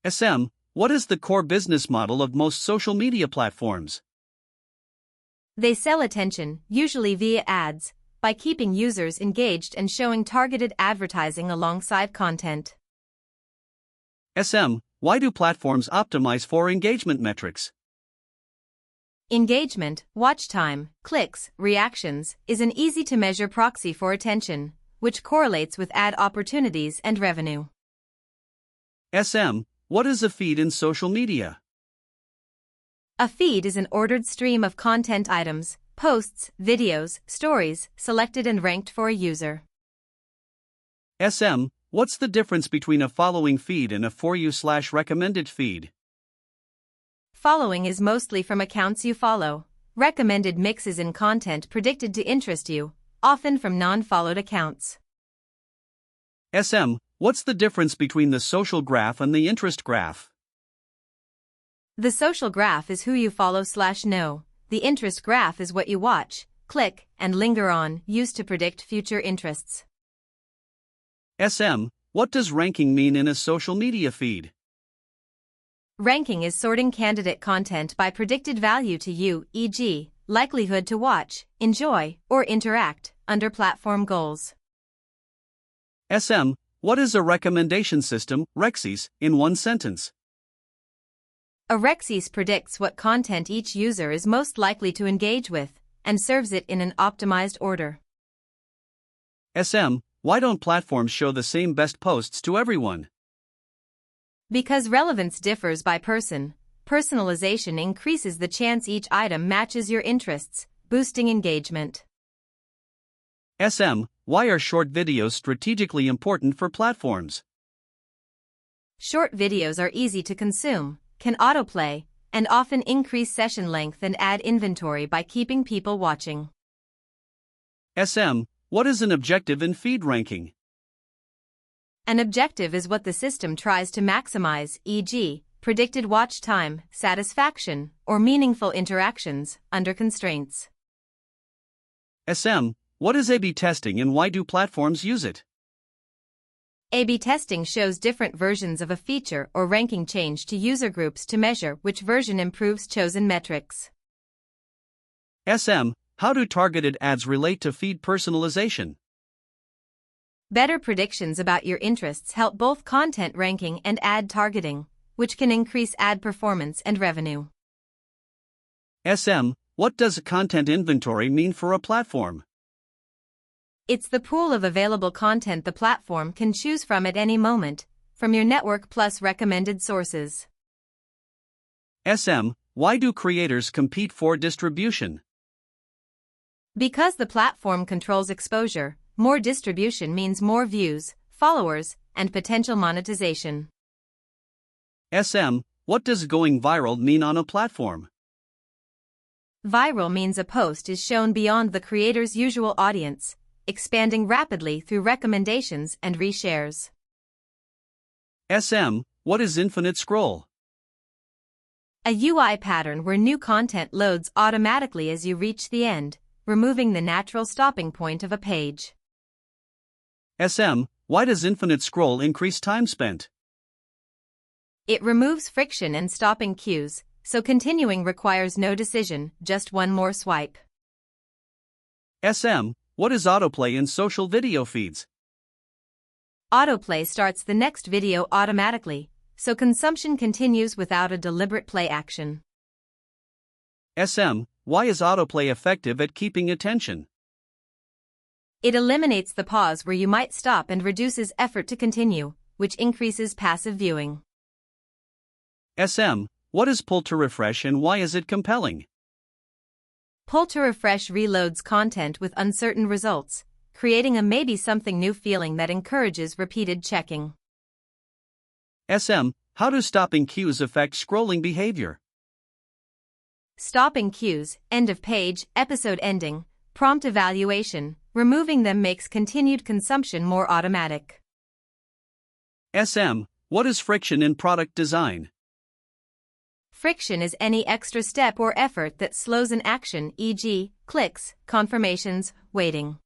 SM, what is the core business model of most social media platforms? They sell attention, usually via ads, by keeping users engaged and showing targeted advertising alongside content. SM, why do platforms optimize for engagement metrics? Engagement, watch time, clicks, reactions, is an easy-to-measure proxy for attention, which correlates with ad opportunities and revenue. SM, what is a feed in social media? A feed is an ordered stream of content items, posts, videos, stories, selected and ranked for a user. SM, what's the difference between a following feed and a For You/recommended feed? Following is mostly from accounts you follow. Recommended mixes in content predicted to interest you, often from non-followed accounts. SM, what's the difference between the social graph and the interest graph? The social graph is who you follow/know. The interest graph is what you watch, click, and linger on, used to predict future interests. SM, what does ranking mean in a social media feed? Ranking is sorting candidate content by predicted value to you, e.g., likelihood to watch, enjoy, or interact, under platform goals. SM, what is a recommendation system, RECSYS, in one sentence? A RECSYS predicts what content each user is most likely to engage with, and serves it in an optimized order. SM, why don't platforms show the same best posts to everyone? Because relevance differs by person, personalization increases the chance each item matches your interests, boosting engagement. SM, why are short videos strategically important for platforms? Short videos are easy to consume, can autoplay, and often increase session length and ad inventory by keeping people watching. SM, what is an objective in feed ranking? An objective is what the system tries to maximize, e.g., predicted watch time, satisfaction, or meaningful interactions, under constraints. SM, what is A/B testing and why do platforms use it? A/B testing shows different versions of a feature or ranking change to user groups to measure which version improves chosen metrics. SM, how do targeted ads relate to feed personalization? Better predictions about your interests help both content ranking and ad targeting, which can increase ad performance and revenue. SM, what does content inventory mean for a platform? It's the pool of available content the platform can choose from at any moment, from your network plus recommended sources. SM, why do creators compete for distribution? Because the platform controls exposure, more distribution means more views, followers, and potential monetization. SM, what does going viral mean on a platform? Viral means a post is shown beyond the creator's usual audience, expanding rapidly through recommendations and reshares. SM, what is infinite scroll? A UI pattern where new content loads automatically as you reach the end, removing the natural stopping point of a page. SM, why does infinite scroll increase time spent? It removes friction and stopping cues, so continuing requires no decision, just one more swipe. SM, what is autoplay in social video feeds? Autoplay starts the next video automatically, so consumption continues without a deliberate play action. SM, why is autoplay effective at keeping attention? It eliminates the pause where you might stop and reduces effort to continue, which increases passive viewing. SM, what is pull to refresh and why is it compelling? Pull to refresh reloads content with uncertain results, creating a maybe something new feeling that encourages repeated checking. SM, how do stopping cues affect scrolling behavior? Stopping cues, end of page, episode ending, prompt evaluation, removing them makes continued consumption more automatic. SM, what is friction in product design? Friction is any extra step or effort that slows an action, e.g., clicks, confirmations, waiting.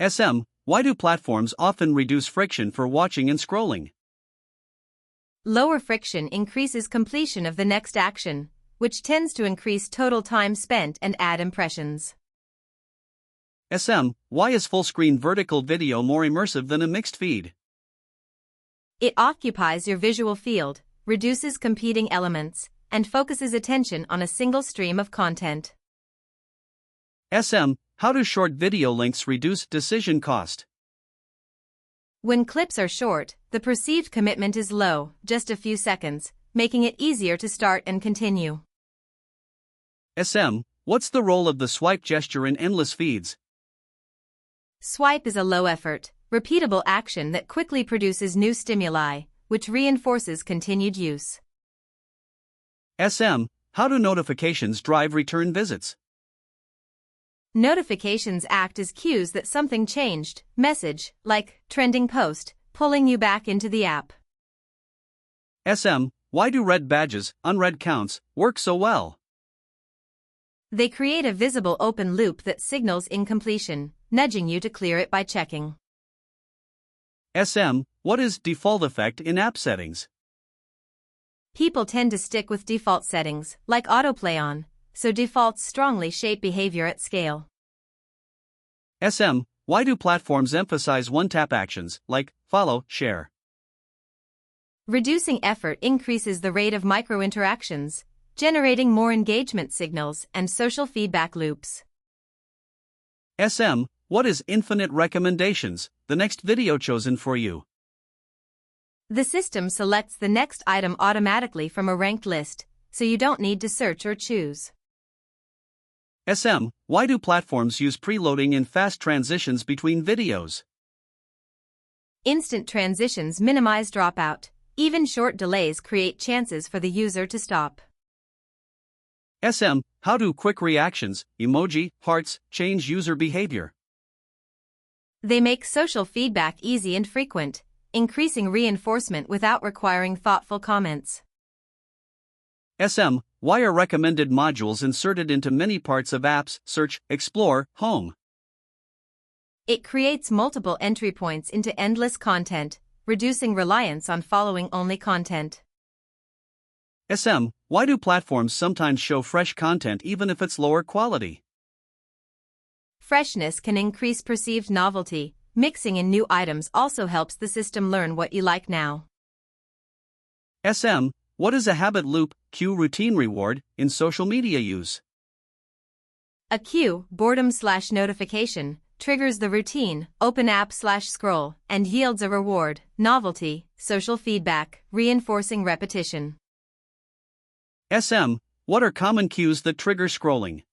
SM, why do platforms often reduce friction for watching and scrolling? Lower friction increases completion of the next action, which tends to increase total time spent and ad impressions. SM, why is full-screen vertical video more immersive than a mixed feed? It occupies your visual field, reduces competing elements, and focuses attention on a single stream of content. SM, how do short video lengths reduce decision cost? When clips are short, the perceived commitment is low, just a few seconds, making it easier to start and continue. SM, what's the role of the swipe gesture in endless feeds? Swipe is a low-effort, repeatable action that quickly produces new stimuli, which reinforces continued use. SM, how do notifications drive return visits? Notifications act as cues that something changed, message, like trending post, pulling you back into the app. SM, why do red badges, unread counts, work so well? They create a visible open loop that signals incompletion, nudging you to clear it by checking. SM, what is default effect in app settings? People tend to stick with default settings, like autoplay on, so defaults strongly shape behavior at scale. SM, why do platforms emphasize one-tap actions, like follow, share? Reducing effort increases the rate of micro-interactions, generating more engagement signals and social feedback loops. SM, what is infinite recommendations, the next video chosen for you? The system selects the next item automatically from a ranked list, so you don't need to search or choose. SM, why do platforms use preloading in fast transitions between videos? Instant transitions minimize dropout. Even short delays create chances for the user to stop. SM, how do quick reactions, emoji, hearts, change user behavior? They make social feedback easy and frequent, increasing reinforcement without requiring thoughtful comments. SM, why are recommended modules inserted into many parts of apps, search, explore, home? It creates multiple entry points into endless content, reducing reliance on following-only content. SM, why do platforms sometimes show fresh content even if it's lower quality? Freshness can increase perceived novelty. Mixing in new items also helps the system learn what you like now. SM, what is a habit loop, cue routine reward, in social media use? A cue, boredom/notification, triggers the routine, open app/scroll, and yields a reward, novelty, social feedback, reinforcing repetition. SM, what are common cues that trigger scrolling?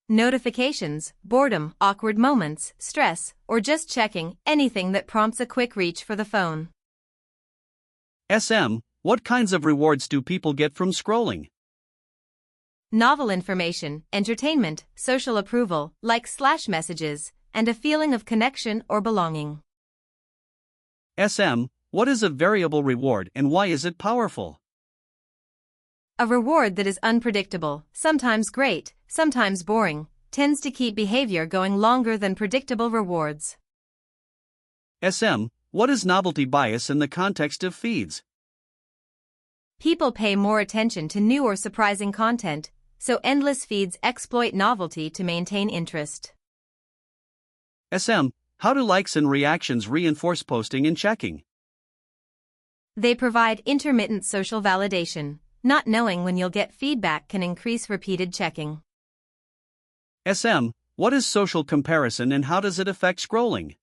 Notifications, boredom, awkward moments, stress, or just checking, anything that prompts a quick reach for the phone. SM, what kinds of rewards do people get from scrolling? Novel information, entertainment, social approval, likes/messages, and a feeling of connection or belonging. SM, what is a variable reward and why is it powerful? A reward that is unpredictable, sometimes great, sometimes boring, tends to keep behavior going longer than predictable rewards. SM, what is novelty bias in the context of feeds? People pay more attention to new or surprising content, so endless feeds exploit novelty to maintain interest. SM, how do likes and reactions reinforce posting and checking? They provide intermittent social validation. Not knowing when you'll get feedback can increase repeated checking. SM, what is social comparison and how does it affect scrolling?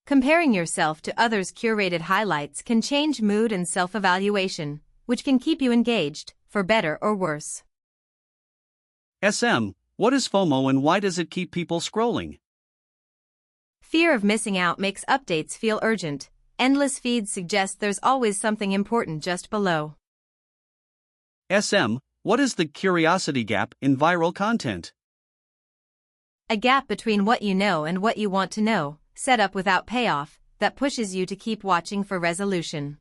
Comparing yourself to others' curated highlights can change mood and self-evaluation, which can keep you engaged, for better or worse. SM, what is FOMO and why does it keep people scrolling? Fear of missing out makes updates feel urgent. Endless feeds suggest there's always something important just below. SM, what is the curiosity gap in viral content? A gap between what you know and what you want to know, set up without payoff, that pushes you to keep watching for resolution.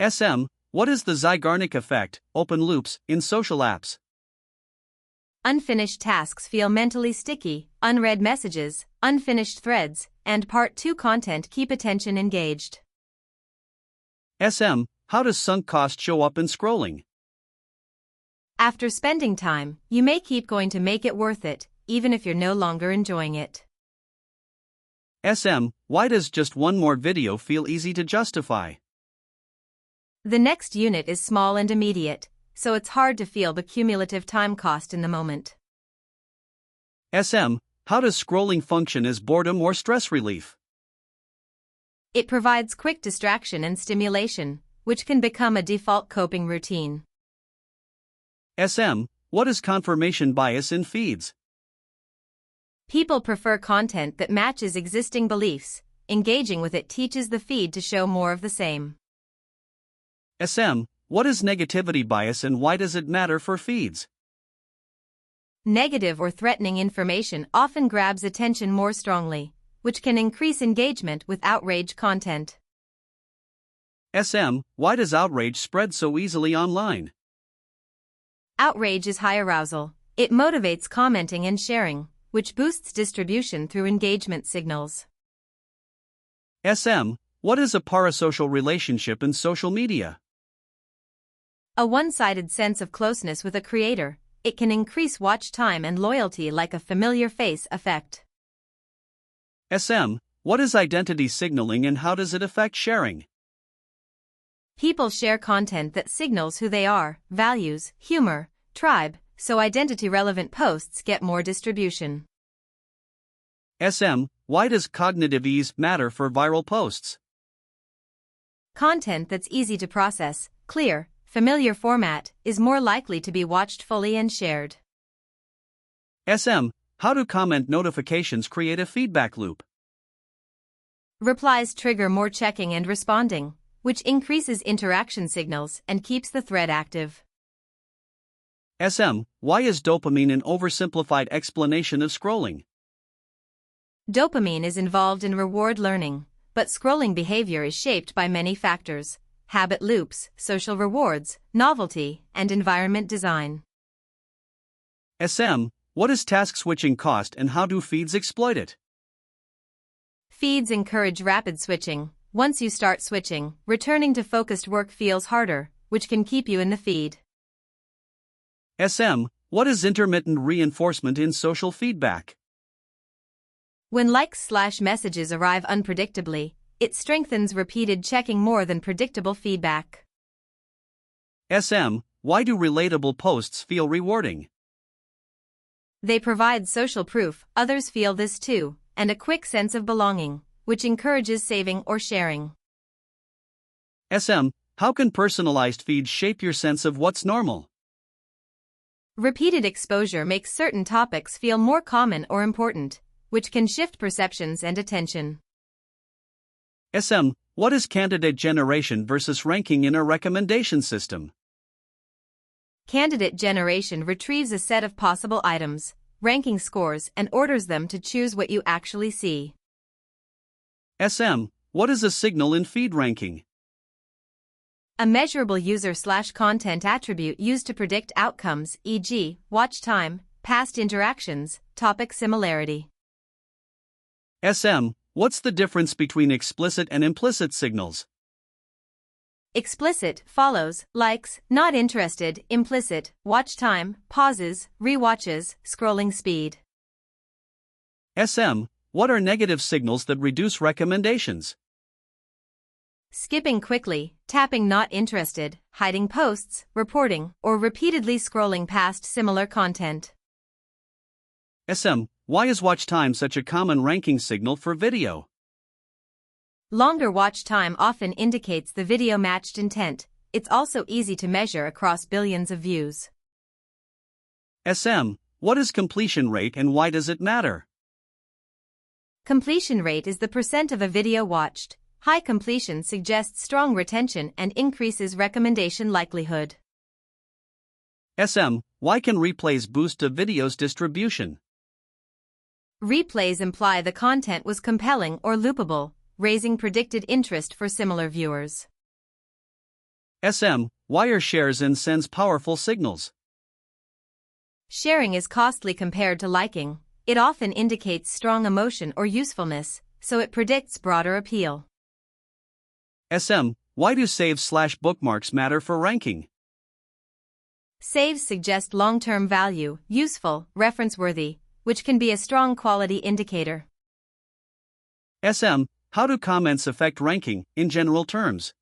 SM, what is the Zeigarnik effect, open loops, in social apps? Unfinished tasks feel mentally sticky, unread messages, unfinished threads, and part 2 content keep attention engaged. SM, how does sunk cost show up in scrolling? After spending time, you may keep going to make it worth it, even if you're no longer enjoying it. SM, why does just one more video feel easy to justify? The next unit is small and immediate, so it's hard to feel the cumulative time cost in the moment. SM, how does scrolling function as boredom or stress relief? It provides quick distraction and stimulation, which can become a default coping routine. SM, what is confirmation bias in feeds? People prefer content that matches existing beliefs. Engaging with it teaches the feed to show more of the same. SM, what is negativity bias and why does it matter for feeds? Negative or threatening information often grabs attention more strongly, which can increase engagement with outrage content. SM, why does outrage spread so easily online? Outrage is high arousal. It motivates commenting and sharing, which boosts distribution through engagement signals. SM, what is a parasocial relationship in social media? A one-sided sense of closeness with a creator. It can increase watch time and loyalty like a familiar face effect. SM, what is identity signaling and how does it affect sharing? People share content that signals who they are, values, humor, tribe, so identity-relevant posts get more distribution. SM, why does cognitive ease matter for viral posts? Content that's easy to process, clear, familiar format, is more likely to be watched fully and shared. SM, how do comment notifications create a feedback loop? Replies trigger more checking and responding, which increases interaction signals and keeps the thread active. SM, why is dopamine an oversimplified explanation of scrolling? Dopamine is involved in reward learning, but scrolling behavior is shaped by many factors: habit loops, social rewards, novelty, and environment design. SM, what is task switching cost and how do feeds exploit it? Feeds encourage rapid switching. Once you start switching, returning to focused work feels harder, which can keep you in the feed. SM, what is intermittent reinforcement in social feedback? When likes/messages arrive unpredictably, it strengthens repeated checking more than predictable feedback. SM, why do relatable posts feel rewarding? They provide social proof, others feel this too, and a quick sense of belonging, which encourages saving or sharing. SM, how can personalized feeds shape your sense of what's normal? Repeated exposure makes certain topics feel more common or important, which can shift perceptions and attention. SM, what is candidate generation versus ranking in a recommendation system? Candidate generation retrieves a set of possible items, ranking scores, and orders them to choose what you actually see. SM, what is a signal in feed ranking? A measurable user/content attribute used to predict outcomes, e.g., watch time, past interactions, topic similarity. SM, what's the difference between explicit and implicit signals? Explicit follows, likes, not interested; implicit, watch time, pauses, rewatches, scrolling speed. SM, what are negative signals that reduce recommendations? Skipping quickly, tapping not interested, hiding posts, reporting, or repeatedly scrolling past similar content. SM, why is watch time such a common ranking signal for video? Longer watch time often indicates the video matched intent. It's also easy to measure across billions of views. SM, what is completion rate and why does it matter? Completion rate is the percent of a video watched. High completion suggests strong retention and increases recommendation likelihood. SM, why can replays boost a video's distribution? Replays imply the content was compelling or loopable, raising predicted interest for similar viewers. SM, why are shares and sends powerful signals? Sharing is costly compared to liking. It often indicates strong emotion or usefulness, so it predicts broader appeal. SM, why do saves/bookmarks matter for ranking? Saves suggest long-term value, useful, reference-worthy, which can be a strong quality indicator. SM, how do comments affect ranking, in general terms?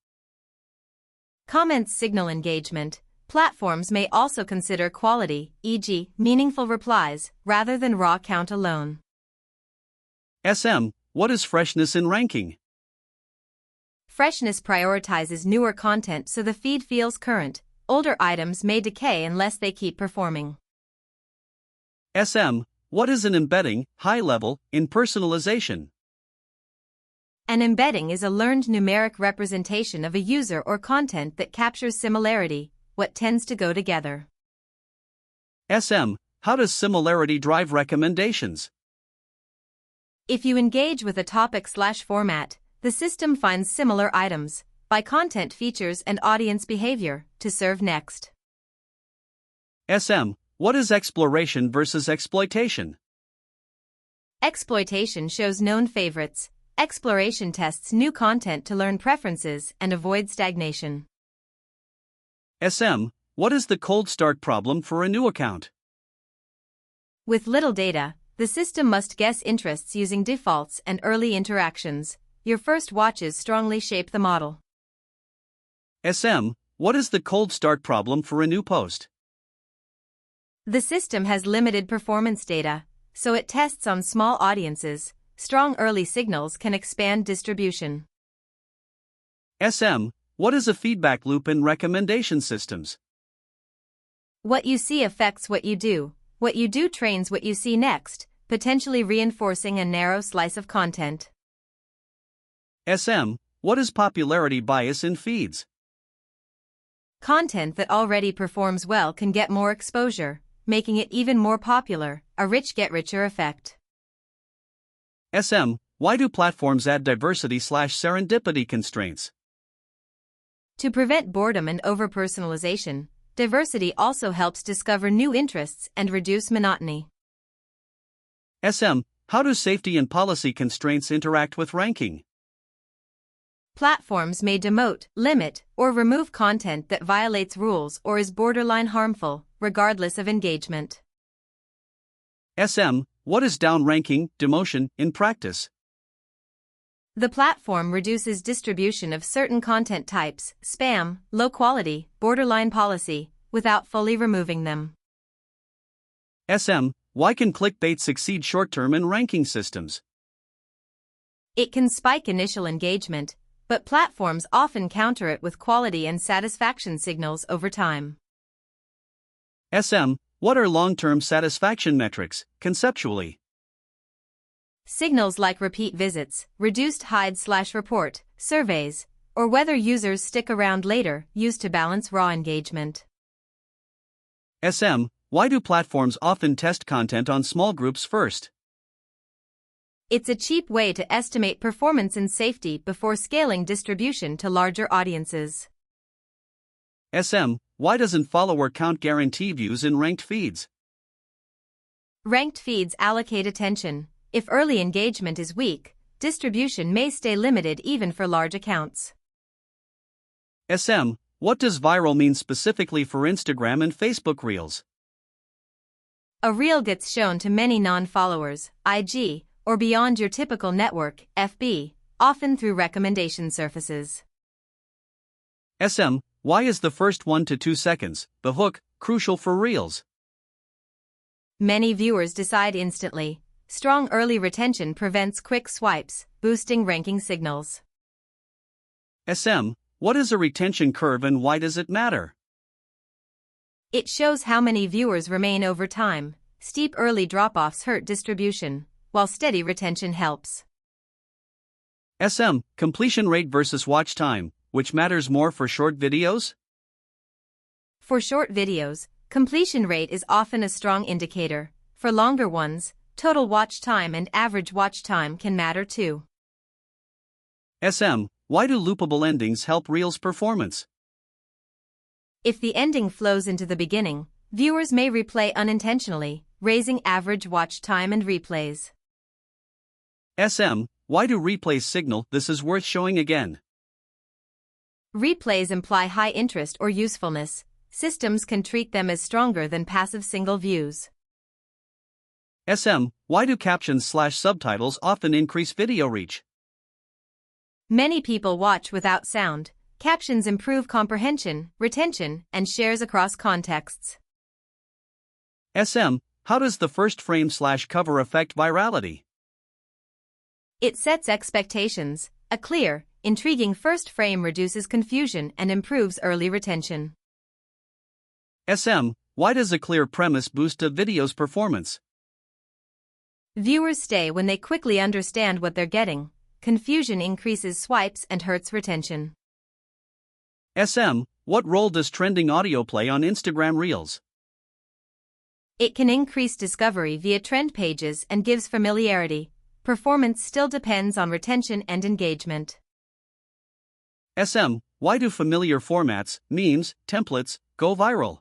Comments signal engagement. Platforms may also consider quality, e.g., meaningful replies, rather than raw count alone. SM, what is freshness in ranking? Freshness prioritizes newer content so the feed feels current. Older items may decay unless they keep performing. SM, what is an embedding, high level, in personalization? An embedding is a learned numeric representation of a user or content that captures similarity, what tends to go together. SM, how does similarity drive recommendations? If you engage with a topic/format, the system finds similar items, by content features and audience behavior, to serve next. SM, what is exploration versus exploitation? Exploitation shows known favorites. Exploration tests new content to learn preferences and avoid stagnation. SM, what is the cold start problem for a new account? With little data, the system must guess interests using defaults and early interactions. Your first watches strongly shape the model. SM, what is the cold start problem for a new post? The system has limited performance data, so it tests on small audiences. Strong early signals can expand distribution. SM, what is a feedback loop in recommendation systems? What you see affects what you do. What you do trains what you see next, potentially reinforcing a narrow slice of content. SM, what is popularity bias in feeds? Content that already performs well can get more exposure, making it even more popular, a rich-get-richer effect. SM, why do platforms add diversity/serendipity constraints? To prevent boredom and over-personalization, diversity also helps discover new interests and reduce monotony. SM, how do safety and policy constraints interact with ranking? Platforms may demote, limit, or remove content that violates rules or is borderline harmful, regardless of engagement. SM, what is downranking, demotion, in practice? The platform reduces distribution of certain content types, spam, low quality, borderline policy, without fully removing them. SM, why can clickbait succeed short-term in ranking systems? It can spike initial engagement, but platforms often counter it with quality and satisfaction signals over time. SM, what are long-term satisfaction metrics, conceptually? Signals like repeat visits, reduced hide/report, surveys, or whether users stick around later, used to balance raw engagement. SM, why do platforms often test content on small groups first? It's a cheap way to estimate performance and safety before scaling distribution to larger audiences. SM, why doesn't follower count guarantee views in ranked feeds? Ranked feeds allocate attention. If early engagement is weak, distribution may stay limited even for large accounts. SM, what does viral mean specifically for Instagram and Facebook Reels? A reel gets shown to many non-followers, IG, or beyond your typical network, FB, often through recommendation surfaces. SM, why is the first 1 to 2 seconds, the hook, crucial for Reels? Many viewers decide instantly. Strong early retention prevents quick swipes, boosting ranking signals. SM, what is a retention curve and why does it matter? It shows how many viewers remain over time. Steep early drop-offs hurt distribution, while steady retention helps. SM, completion rate versus watch time, which matters more for short videos? For short videos, completion rate is often a strong indicator. For longer ones, total watch time and average watch time can matter too. SM, why do loopable endings help Reels performance? If the ending flows into the beginning, viewers may replay unintentionally, raising average watch time and replays. SM, why do replays signal this is worth showing again? Replays imply high interest or usefulness. Systems can treat them as stronger than passive single views. SM, why do captions/subtitles often increase video reach? Many people watch without sound. Captions improve comprehension, retention, and shares across contexts. SM, how does the first frame/cover affect virality? It sets expectations. A clear, intriguing first frame reduces confusion and improves early retention. SM, why does a clear premise boost a video's performance? Viewers stay when they quickly understand what they're getting. Confusion increases swipes and hurts retention. SM, what role does trending audio play on Instagram Reels? It can increase discovery via trend pages and gives familiarity. Performance still depends on retention and engagement. SM, why do familiar formats, memes, templates, go viral?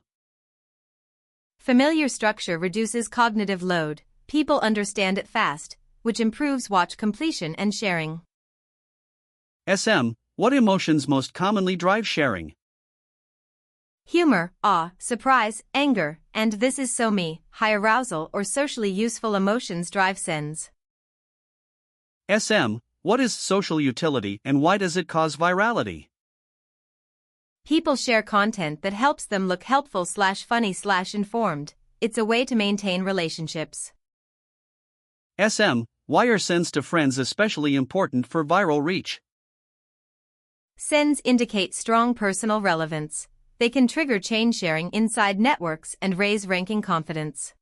Familiar structure reduces cognitive load. People understand it fast, which improves watch completion and sharing. SM, what emotions most commonly drive sharing? Humor, awe, surprise, anger, and this is so me. High arousal or socially useful emotions drive sends. SM, what is social utility and why does it cause virality? People share content that helps them look helpful/funny/informed. It's a way to maintain relationships. SM, why are sends to friends especially important for viral reach? Sends indicate strong personal relevance. They can trigger chain sharing inside networks and raise ranking confidence.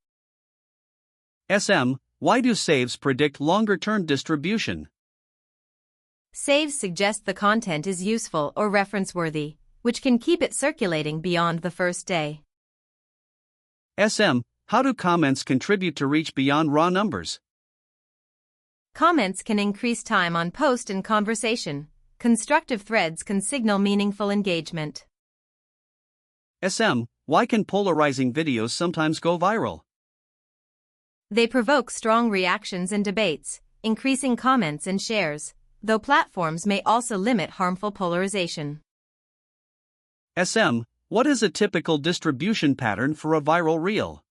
SM, why do saves predict longer-term distribution? Saves suggest the content is useful or reference-worthy, which can keep it circulating beyond the first day. SM, how do comments contribute to reach beyond raw numbers? Comments can increase time on post and conversation. Constructive threads can signal meaningful engagement. SM, why can polarizing videos sometimes go viral? They provoke strong reactions and debates, increasing comments and shares, though platforms may also limit harmful polarization. SM, what is a typical distribution pattern for a viral reel?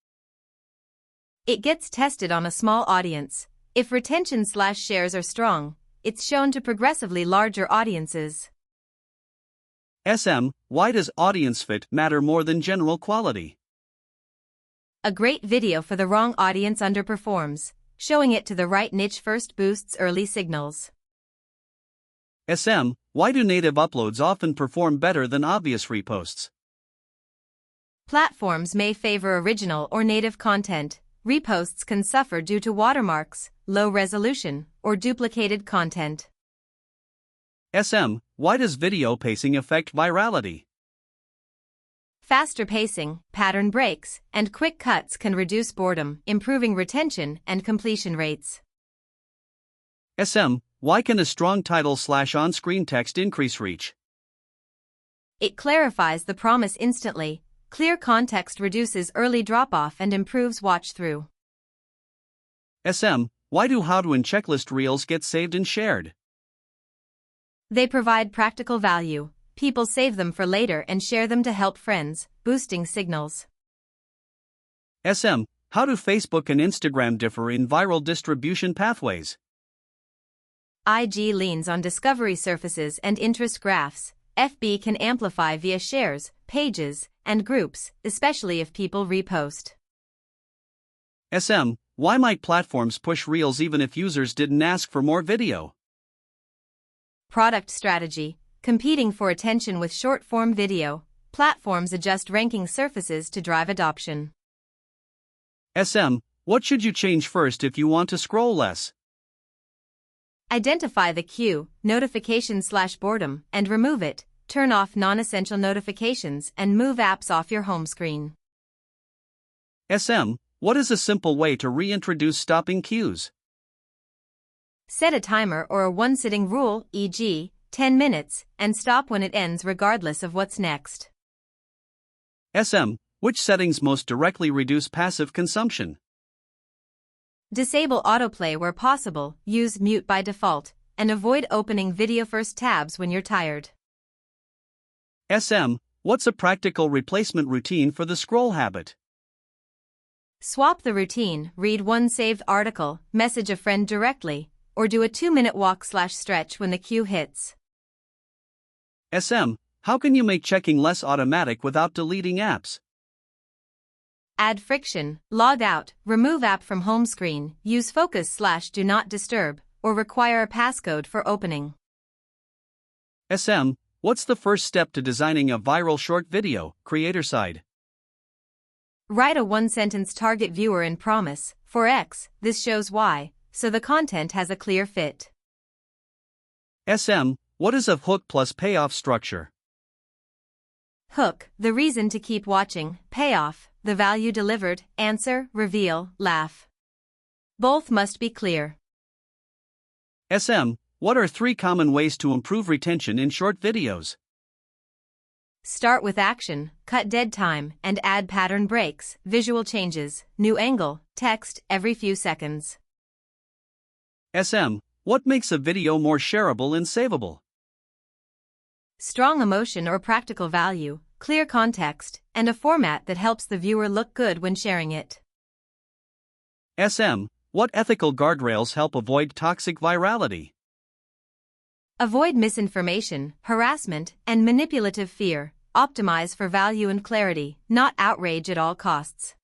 It gets tested on a small audience. If retention/shares are strong, it's shown to progressively larger audiences. SM, why does audience fit matter more than general quality? A great video for the wrong audience underperforms. Showing it to the right niche first boosts early signals. SM, why do native uploads often perform better than obvious reposts? Platforms may favor original or native content. Reposts can suffer due to watermarks, low resolution, or duplicated content. SM, why does video pacing affect virality? Faster pacing, pattern breaks, and quick cuts can reduce boredom, improving retention and completion rates. SM, why can a strong title/on-screen text increase reach? It clarifies the promise instantly. Clear context reduces early drop-off and improves watch-through. SM, why do how-to and checklist reels get saved and shared? They provide practical value. People save them for later and share them to help friends, boosting signals. SM, how do Facebook and Instagram differ in viral distribution pathways? IG leans on discovery surfaces and interest graphs. FB can amplify via shares, pages, and groups, especially if people repost. SM, why might platforms push reels even if users didn't ask for more video? Product strategy. Competing for attention with short-form video, platforms adjust ranking surfaces to drive adoption. SM, what should you change first if you want to scroll less? Identify the cue, notification/boredom, and remove it. Turn off non-essential notifications and move apps off your home screen. SM, what is a simple way to reintroduce stopping cues? Set a timer or a one-sitting rule, e.g., 10 minutes, and stop when it ends regardless of what's next. SM, which settings most directly reduce passive consumption? Disable autoplay where possible, use mute by default, and avoid opening video first tabs when you're tired. SM, what's a practical replacement routine for the scroll habit? Swap the routine, read one saved article, message a friend directly, or do a 2-minute walk/stretch when the cue hits. SM, how can you make checking less automatic without deleting apps? Add friction, log out, remove app from home screen, use focus/do not disturb, or require a passcode for opening. SM, what's the first step to designing a viral short video, creator side? Write a 1-sentence target viewer and promise, for X, this shows Y, so the content has a clear fit. SM, what is a hook plus payoff structure? Hook, the reason to keep watching, payoff, the value delivered, answer, reveal, laugh. Both must be clear. SM, what are 3 common ways to improve retention in short videos? Start with action, cut dead time, and add pattern breaks, visual changes, new angle, text every few seconds. SM, what makes a video more shareable and savable? Strong emotion or practical value, clear context, and a format that helps the viewer look good when sharing it. SM, what ethical guardrails help avoid toxic virality? Avoid misinformation, harassment, and manipulative fear. Optimize for value and clarity, not outrage at all costs.